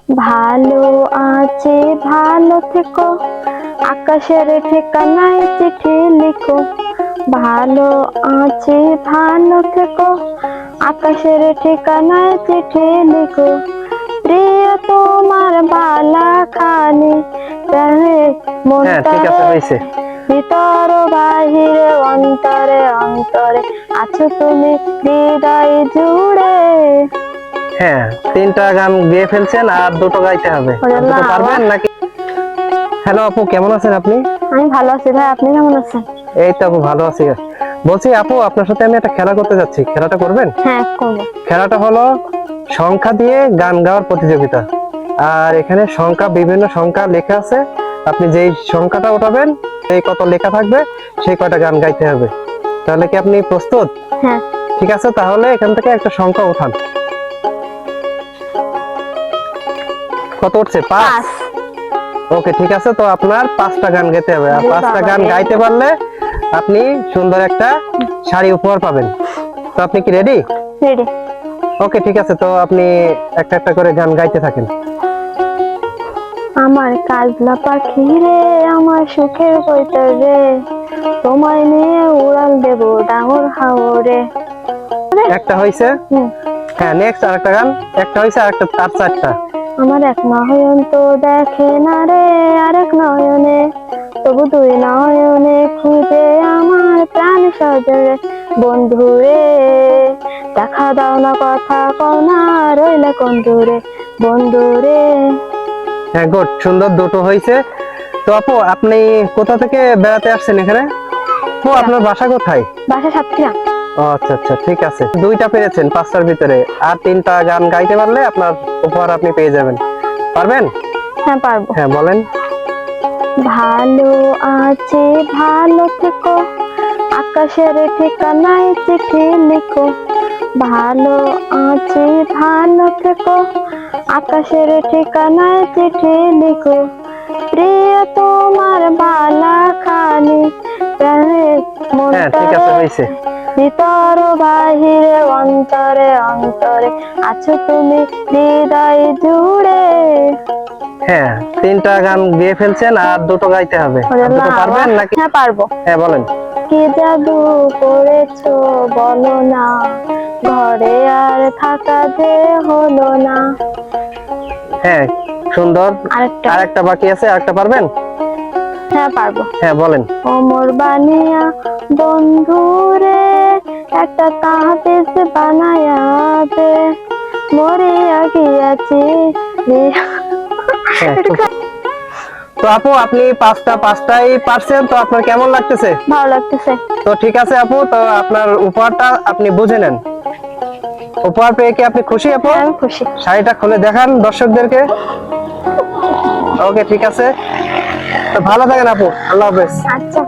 ভালো আছে ভালো থেকো, আকাশের ঠিকানায় চিঠি লিখো। ভালো আছে ভালো থেকো, আকাশের ঠিকানায় চিঠি লিখো। প্রিয় তোমার বালা খানি প্রাণের ঠিক আছে, মনটারে, হয়েছে। ভিতর বাহিরে অন্তরে অন্তরে আছো তুমি হৃদয় জুড়ে। হ্যাঁ, তিনটা গান গেয়ে ফেলছেন, আর দুটো গাইতে হবে। দুটো পারবেন নাকি? হ্যালো আপু, কেমন আছেন আপনি? আমি ভালো আছি ভাই, আপনি কেমন আছেন? এই তো আপু, ভালো আছি। বলছি আপু, আপনার সাথে আমি একটা খেলা করতে যাচ্ছি, খেলাটা করবেন? হ্যাঁ করবো। খেলাটা হলো সংখ্যা দিয়ে গান গাওয়ার প্রতিযোগিতা। আর এখানে সংখ্যা, বিভিন্ন সংখ্যা লেখা আছে। আপনি যেই সংখ্যাটা উঠাবেন, সেই কত লেখা থাকবে, সেই কয়টা গান গাইতে হবে। তাহলে কি আপনি প্রস্তুত? হ্যাঁ। ঠিক আছে, তাহলে এখান থেকে একটা সংখ্যা উঠান। কত উঠছে? 5। ওকে, ঠিক আছে। তো আপনার 5টা গান গাইতে হবে, আর 5টা গান গাইতে পারলে আপনি সুন্দর একটা শাড়ি উপহার পাবেন। তো আপনি কি রেডি? রেডি। ওকে, ঠিক আছে। তো আপনি একটা একটা করে গান গাইতে থাকেন। আমার কাজলা পাখি রে, আমার সুখের বইটার রে, তোমায় নিয়ে উড়াল দেব ডাঙর হাওরে। একটা হইছে। হ্যাঁ, নেক্সট আরেকটা গান। একটা হইছে, আরেকটা, আর 4টা। আমার এক নয়ন তো দেখে না রে, আরেক নয়নে, তবু দুই নয়নে খুঁজে আমার প্রাণ সজরে। বন্ধু রে দেখা দাও না, কথা কও না, রইলা কোন দূরে। বন্ধু রে। হ্যাঁ, গুড, সুন্দর, দুটো হইছে। তো আপু, আপনি কোথা থেকে বেড়াতে আসছেন এখানে? ও, আপনার বাসা কোথায়? বাসা সাতক্ষীরা। ও আচ্ছা আচ্ছা, ঠিক আছে। 2টা পেরেছেন 5টার ভিতরে, আর 3টা গান গাইতে পারলে আপনার উপহার আপনি পেয়ে যাবেন। পারবেন? হ্যাঁ পারবো। হ্যাঁ, বলেন। ভালো আছে ভালো থেকো, আকাশের ঠিকানায় চিঠি লিখো। ভালো আছে ভালো থেকো, আকাশের ঠিকানায় চিঠি লিখো। প্রিয় তোমার বালা খানি প্রাণের হ্যাঁ, ঠিক আছে, হয়েছে। ভিতর বাহিরে অন্তরে অন্তরে আছো তুমি হৃদয় জুড়ে। হ্যাঁ, 3টা গান গেয়ে ফেলছেন, আর দুটো গাইতে হবে। দুটো পারবেন নাকি? হ্যাঁ পারবো। হ্যাঁ, বলেন। কি জাদু করেছো বলো না, ঘরে আর থাকা যে হলো না। হ্যাঁ, সুন্দর। আরেকটা। আরেকটা বাকি আছে, আরেকটা পারবেন? হ্যাঁ পারবো। হ্যাঁ, বলেন। ওমর বানিয়া বন্ধুরে, একটা তাবিজ বানায়া দে, মরিয়া গিয়াছি। হ্যাঁ, তো আপু, আপনি 5টাই পারছেন। তো আপনার কেমন লাগতেছে? ভালো লাগতেছে। তো ঠিক আছে আপু, তো আপনার উপহারটা আপনি বুঝে নেন। উপহার পেয়ে কি আপনি খুশি আপু? আমি খুশি। শাড়িটা খুলে দেখান দর্শকদেরকে। ওকে, ঠিক আছে। তো ভালো থাকেন আপু, আল্লাহ হাফেজ। আচ্ছা।